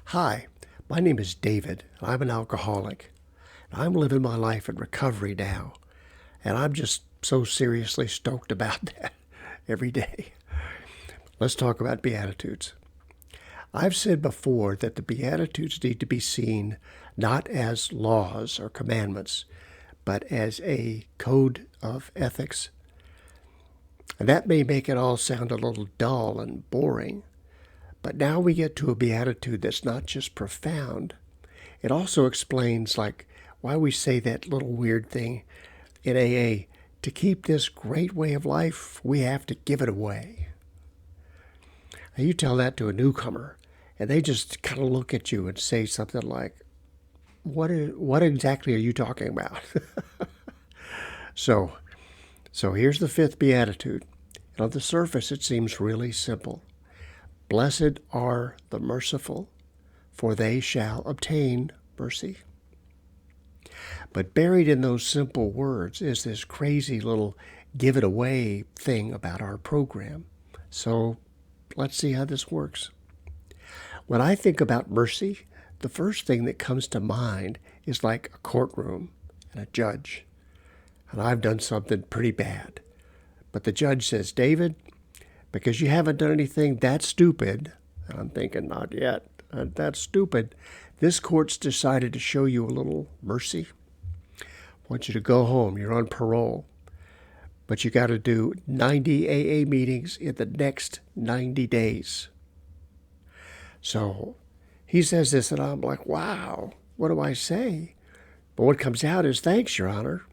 Hi, my name is David, and I'm an alcoholic. I'm living my life in recovery now, and I'm just so seriously stoked about that every day. Let's talk about Beatitudes. I've said before that the Beatitudes need to be seen not as laws or commandments, but as a code of ethics. And that may make it all sound a little dull and boring, but now we get to a beatitude that's not just profound. It also explains, like, why we say that little weird thing in AA. To keep this great way of life, we have to give it away. Now, you tell that to a newcomer, and they just kind of look at you and say something like, what exactly are you talking about? So here's the fifth beatitude. And on the surface, it seems really simple. Blessed are the merciful, for they shall obtain mercy. But buried in those simple words is this crazy little give it away thing about our program. So let's see how this works. When I think about mercy, the first thing that comes to mind is like a courtroom and a judge. And I've done something pretty bad. But the judge says, David, because you haven't done anything that stupid, and I'm thinking, not yet, that's stupid, this court's decided to show you a little mercy. I want you to go home. You're on parole. But you got to do 90 AA meetings in the next 90 days. So he says this, and I'm like, wow, what do I say? But what comes out is, thanks, Your Honor.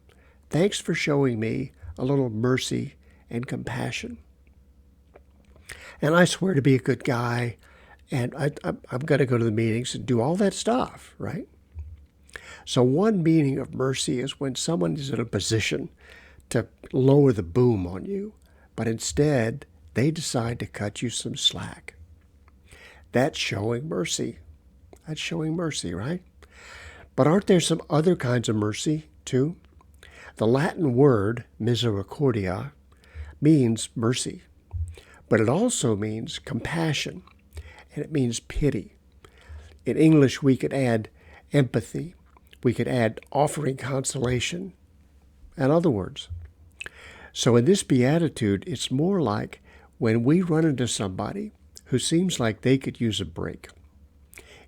Thanks for showing me a little mercy and compassion. And I swear to be a good guy, and I'm going to go to the meetings and do all that stuff, right? So one meaning of mercy is when someone is in a position to lower the boom on you, but instead they decide to cut you some slack. That's showing mercy. That's showing mercy, right? But aren't there some other kinds of mercy, too? The Latin word misericordia means mercy, but it also means compassion, and it means pity. In English, we could add empathy. We could add offering consolation, and other words. So in this beatitude, it's more like when we run into somebody who seems like they could use a break,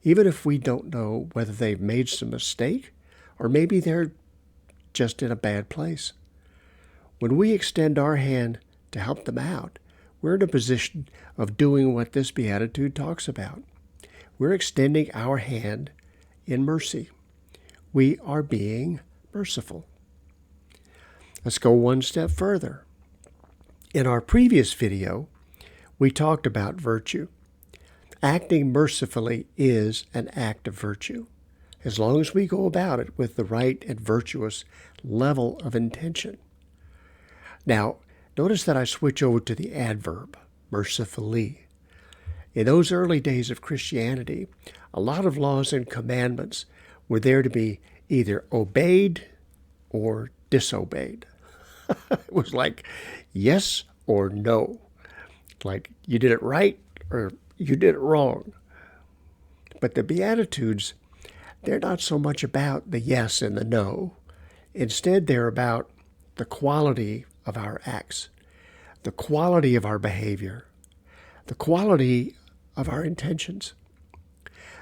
even if we don't know whether they've made some mistake or maybe they're just in a bad place. When we extend our hand to help them out, we're in a position of doing what this beatitude talks about. We're extending our hand in mercy. We are being merciful. Let's go one step further. In our previous video, we talked about virtue. Acting mercifully is an act of virtue, as long as we go about it with the right and virtuous level of intention. Now, notice that I switch over to the adverb, mercifully. In those early days of Christianity, a lot of laws and commandments were there to be either obeyed or disobeyed. It was like yes or no. Like you did it right or you did it wrong. But the Beatitudes, they're not so much about the yes and the no. Instead, they're about the quality of our acts, the quality of our behavior, the quality of our intentions.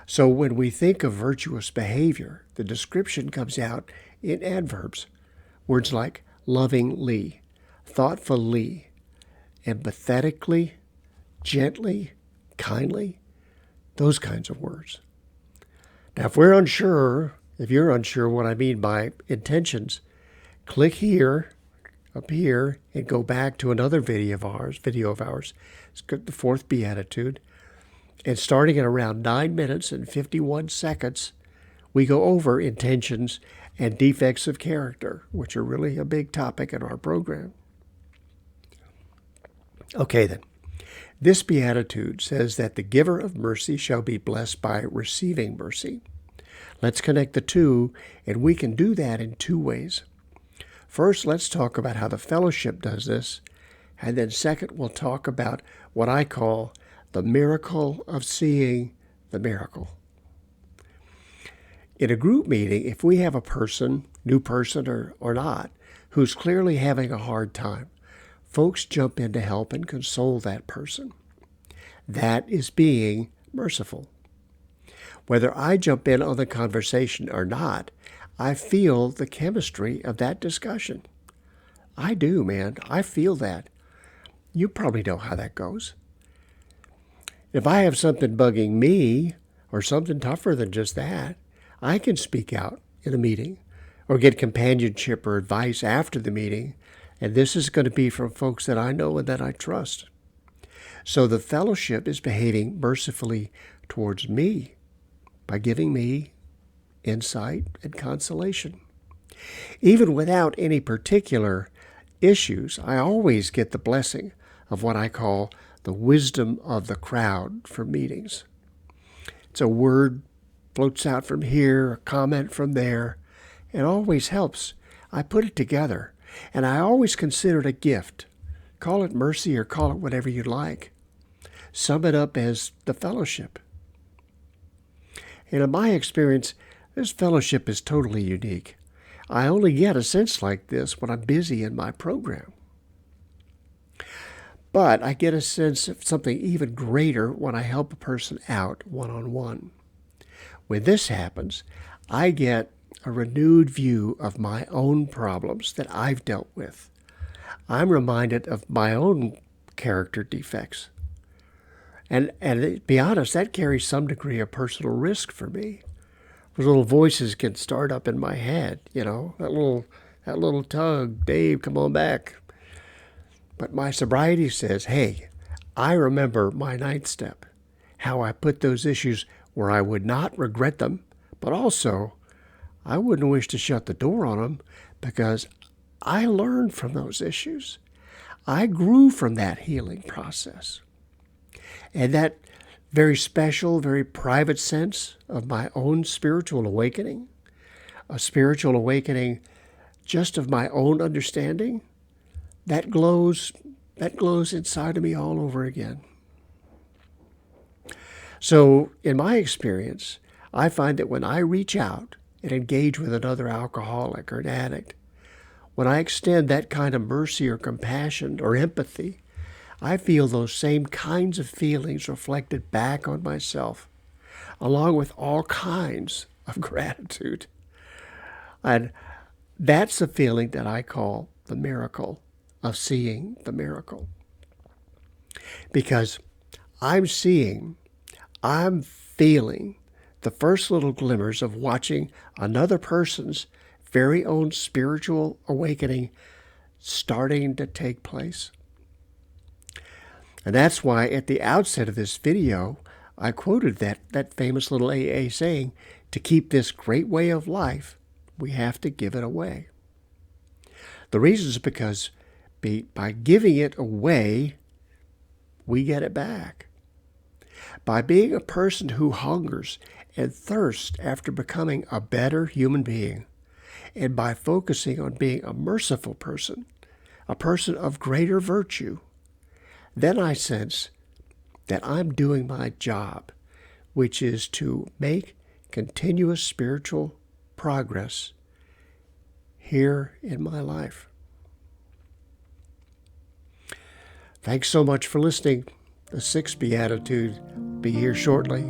So when we think of virtuous behavior, the description comes out in adverbs, words like lovingly, thoughtfully, empathetically, gently, kindly, those kinds of words. Now, if you're unsure what I mean by intentions, click here, up here, and go back to another video of ours. It's the fourth beatitude. And starting at around 9 minutes and 51 seconds, we go over intentions and defects of character, which are really a big topic in our program. Okay, then. This beatitude says that the giver of mercy shall be blessed by receiving mercy. Let's connect the two, and we can do that in two ways. First, let's talk about how the fellowship does this, and then second, we'll talk about what I call the miracle of seeing the miracle. In a group meeting, if we have a person, new person or not, who's clearly having a hard time, folks jump in to help and console that person. That is being merciful. Whether I jump in on the conversation or not, I feel the chemistry of that discussion. I do, man. I feel that. You probably know how that goes. If I have something bugging me or something tougher than just that, I can speak out in a meeting or get companionship or advice after the meeting, and this is going to be from folks that I know and that I trust. So the fellowship is behaving mercifully towards me by giving me insight and consolation. Even without any particular issues, I always get the blessing of what I call the wisdom of the crowd from meetings. It's a word floats out from here, a comment from there. It always helps. I put it together, and I always consider it a gift. Call it mercy or call it whatever you like. Sum it up as the fellowship. And in my experience, this fellowship is totally unique. I only get a sense like this when I'm busy in my program. But I get a sense of something even greater when I help a person out one-on-one. When this happens, I get a renewed view of my own problems that I've dealt with. I'm reminded of my own character defects. And to be honest, that carries some degree of personal risk for me. Those little voices can start up in my head, that little tug, Dave, come on back. But my sobriety says, hey, I remember my ninth step, how I put those issues where I would not regret them, but also I wouldn't wish to shut the door on them because I learned from those issues. I grew from that healing process. And that very special, very private sense of my own spiritual awakening, a spiritual awakening just of my own understanding, that glows inside of me all over again. So in my experience, I find that when I reach out and engage with another alcoholic or an addict, when I extend that kind of mercy or compassion or empathy, I feel those same kinds of feelings reflected back on myself, along with all kinds of gratitude. And that's the feeling that I call the miracle of seeing the miracle. Because I'm feeling the first little glimmers of watching another person's very own spiritual awakening starting to take place. And that's why at the outset of this video, I quoted that famous little AA saying, to keep this great way of life, we have to give it away. The reason is because by giving it away, we get it back. By being a person who hungers and thirsts after becoming a better human being, and by focusing on being a merciful person, a person of greater virtue, then I sense that I'm doing my job, which is to make continuous spiritual progress here in my life. Thanks so much for listening. The sixth Beatitude will be here shortly.